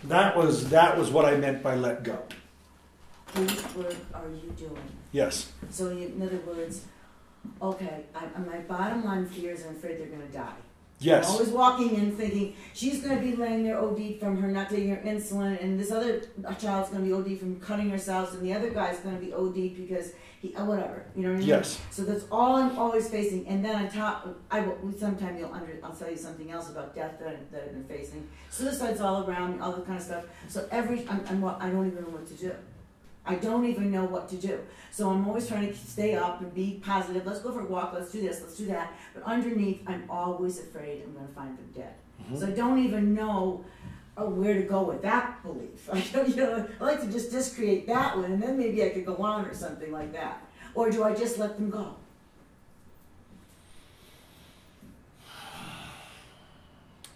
That was what I meant by let go. Whose work are you doing? Yes. So in other words, okay, my bottom line fear is I'm afraid they're going to die. Yes. I'm always walking in thinking she's going to be laying there OD from her not taking her insulin, and this other child's going to be OD from cutting herself, and the other guy's going to be OD because he whatever, you know what I mean? Yes. So that's all I'm always facing, and then on top, sometimes I'll tell you something else about death that I've been facing. Suicide's all around me, all that kind of stuff. So I don't even know what to do. I don't even know what to do. So I'm always trying to stay up and be positive. Let's go for a walk. Let's do this. Let's do that. But underneath, I'm always afraid I'm going to find them dead. Mm-hmm. So I don't even know where to go with that belief. I like to just discreate that one, and then maybe I could go on or something like that. Or do I just let them go?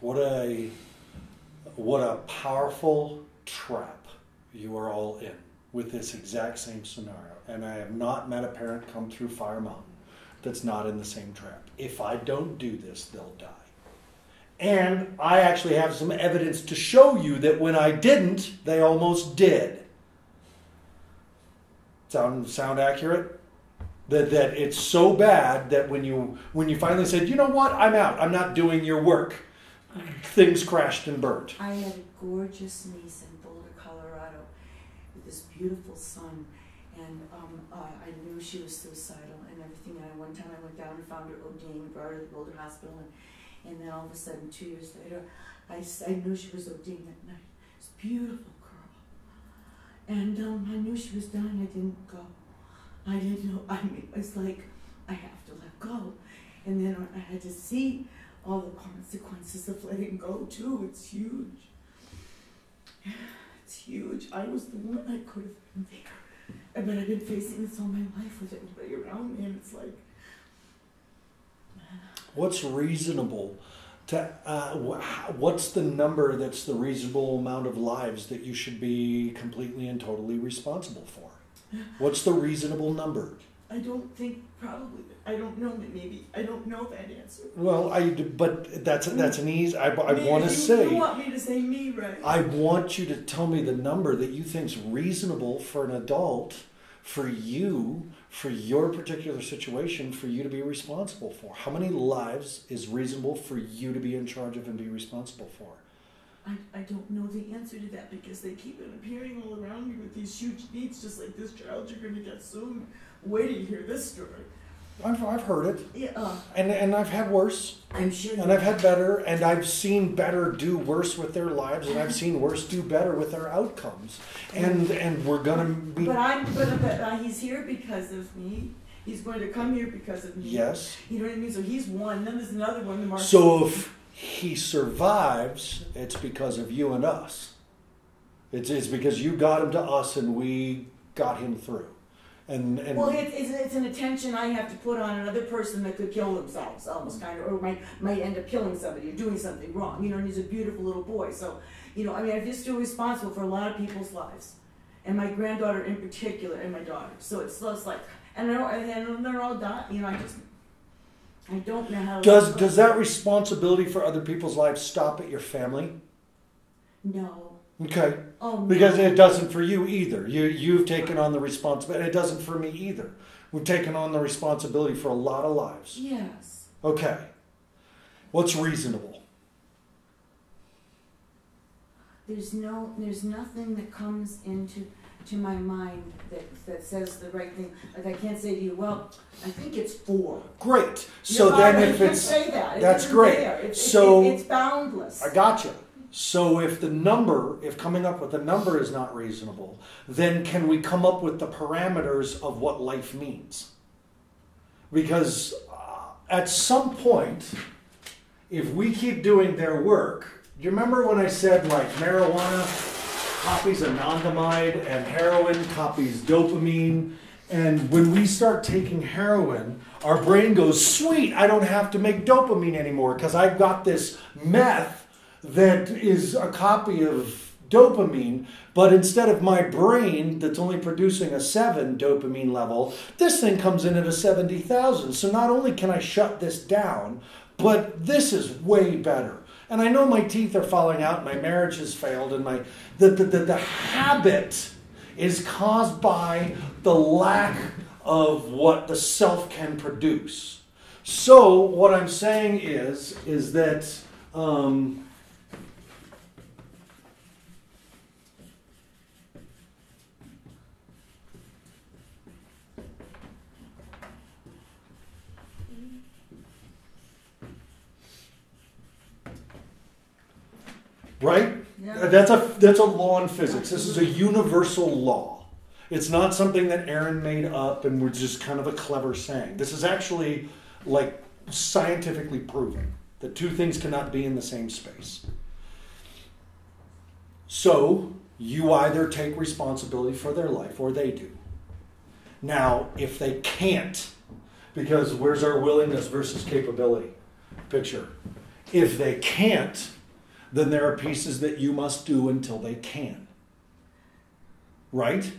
What a powerful trap you are all in with this exact same scenario. And I have not met a parent come through Fire Mountain that's not in the same trap. If I don't do this, they'll die. And I actually have some evidence to show you that when I didn't, they almost did. Sound accurate? That it's so bad that when you finally said, you know what, I'm out, I'm not doing your work, things crashed and burned. I had a gorgeous niece in Boulder, Colorado, with this beautiful son, and I knew she was suicidal and everything. And one time I went down and found her ODing and brought her to the Boulder Hospital, and then all of a sudden, 2 years later, I knew she was ODing that night. This beautiful girl, and I knew she was dying. I didn't go. I didn't know. I mean, it's like I have to let go, and then I had to see all the consequences of letting go too. It's huge. It's huge. I was the one I could have been there, but I've been facing this all my life with everybody around me, and it's like. What's reasonable to? What's the number that's the reasonable amount of lives that you should be completely and totally responsible for? What's the reasonable number? I don't think probably. I don't know. Maybe I don't know that answer. Well, but that's an easy. I want to say. You want me to say me, right? I want you to tell me the number that you think's reasonable for an adult, for you, for your particular situation, for you to be responsible for. How many lives is reasonable for you to be in charge of and be responsible for? I don't know the answer to that because they keep appearing all around me with these huge needs, just like this child you're going to get soon. Wait till you hear this story. I've heard it. Yeah. And I've had worse. I'm sure. And I've had better, and I've seen better do worse with their lives, and I've seen worse do better with their outcomes. And we're gonna be. But he's here because of me. He's going to come here because of me. Yes. You know what I mean? So he's one. Then there's another one. So if he survives, it's because of you and us. It's because you got him to us, and we got him through. And well, it's an attention I have to put on another person that could kill themselves, almost kind of, or might end up killing somebody or doing something wrong. You know, and he's a beautiful little boy. So, you know, I mean, I just feel responsible for a lot of people's lives, and my granddaughter in particular, and my daughter. So it's like, and they're all dying. You know, I don't know how. Does that responsibility for other people's lives stop at your family? No. Okay. Oh, no. Because it doesn't for you either. You've taken on the responsibility. It doesn't for me either. We've taken on the responsibility for a lot of lives. Yes. Okay. What's reasonable? There's nothing that comes into my mind that says the right thing. Like I can't say to you, well, I think it's 4. Great. So then if it's say that. That's great. It's boundless. I gotcha. So if coming up with a number is not reasonable, then can we come up with the parameters of what life means? Because at some point, if we keep doing their work, do you remember when I said like marijuana copies anandamide and heroin copies dopamine? And when we start taking heroin, our brain goes, sweet, I don't have to make dopamine anymore because I've got this meth that is a copy of dopamine, but instead of my brain that's only producing a 7 dopamine level, this thing comes in at a 70,000. So not only can I shut this down, but this is way better. And I know my teeth are falling out, my marriage has failed, and the habit is caused by the lack of what the self can produce. So what I'm saying is that right? Yeah. That's a law in physics. This is a universal law. It's not something that Aaron made up and we're just kind of a clever saying. This is actually like scientifically proven that two things cannot be in the same space. So you either take responsibility for their life or they do. Now, if they can't, because where's our willingness versus capability picture? If they can't, then there are pieces that you must do until they can. Right?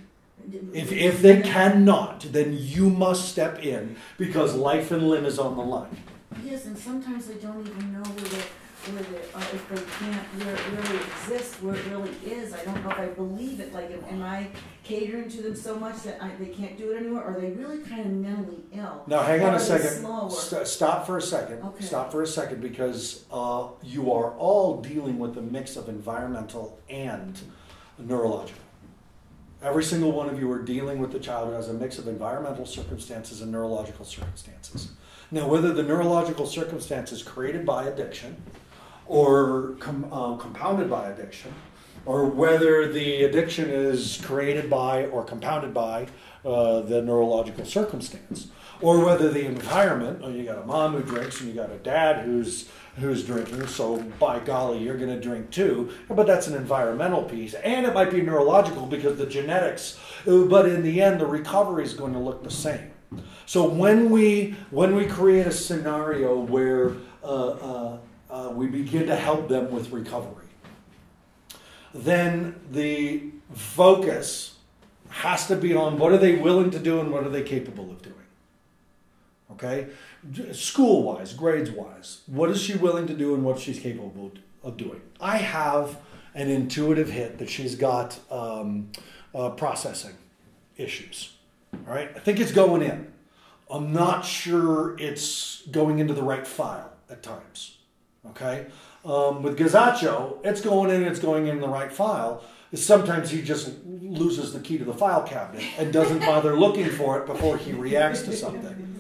If they cannot, then you must step in because life and limb is on the line. Yes, and sometimes I don't even know if they can't, where it really exists, where it really is. I don't know if I believe it. Like, am I catering to them so much that they can't do it anymore? Or are they really kind of mentally ill? Now, hang on Or a are they second. slower? Stop for a second. Okay. Stop for a second because you are all dealing with a mix of environmental and neurological. Every single one of you are dealing with the child who has a mix of environmental circumstances and neurological circumstances. Now, whether the neurological circumstance is created by addiction or compounded by addiction, or whether the addiction is created by or compounded by the neurological circumstance, or whether the environment, you got a mom who drinks and you got a dad who's drinking, so by golly, you're going to drink too, but that's an environmental piece, and it might be neurological because the genetics, but in the end, the recovery is going to look the same. So when we create a scenario where we begin to help them with recovery, then the focus has to be on what are they willing to do and what are they capable of doing. Okay? School-wise, grades-wise, what is she willing to do and what she's capable of doing? I have an intuitive hit that she's got processing issues. All right? I think it's going in. I'm not sure it's going into the right file at times. Okay? With Gazzaccio, it's going in the right file. Sometimes he just loses the key to the file cabinet and doesn't bother looking for it before he reacts to something.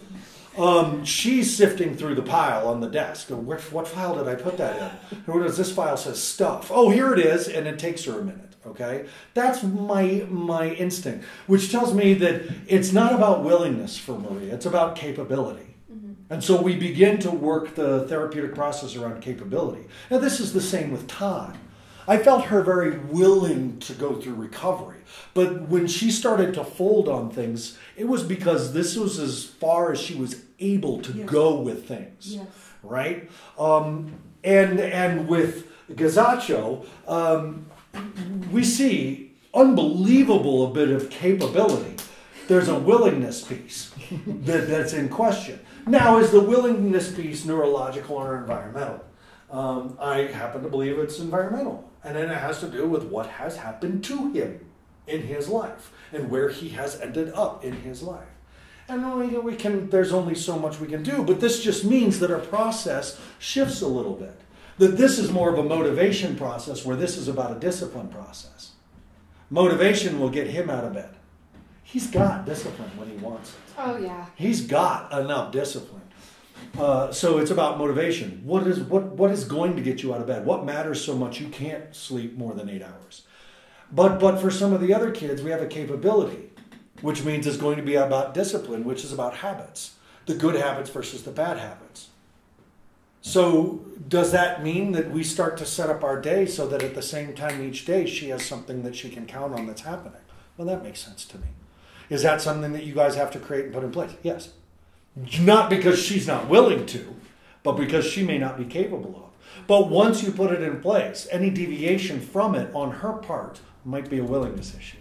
She's sifting through the pile on the desk. What file did I put that in? What does this file says stuff? Oh, here it is, and it takes her a minute. Okay, that's my instinct, which tells me that it's not about willingness for Maria; it's about capability. Mm-hmm. And so we begin to work the therapeutic process around capability. Now, this is the same with Todd. I felt her very willing to go through recovery. But when she started to fold on things, it was because this was as far as she was able to go with things. Yes. Right? And with Gazzaccio, we see unbelievable a bit of capability. There's a willingness piece that's in question. Now, is the willingness piece neurological or environmental? I happen to believe it's environmental. And then it has to do with what has happened to him in his life and where he has ended up in his life. And we can, there's only so much we can do, but this just means that our process shifts a little bit. That this is more of a motivation process where this is about a discipline process. Motivation will get him out of bed. He's got discipline when he wants it. Oh, yeah. He's got enough discipline. So it's about motivation. What is going to get you out of bed? What matters so much you can't sleep more than 8 hours? But for some of the other kids, we have a capability, which means it's going to be about discipline, which is about habits. The good habits versus the bad habits. So does that mean that we start to set up our day so that at the same time each day she has something that she can count on that's happening? Well, that makes sense to me. Is that something that you guys have to create and put in place? Yes. Not because she's not willing to, but because she may not be capable of. But once you put it in place, any deviation from it on her part might be a willingness issue.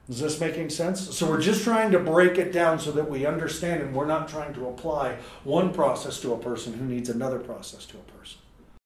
Is this making sense? So we're just trying to break it down so that we understand, and we're not trying to apply one process to a person who needs another process to a person.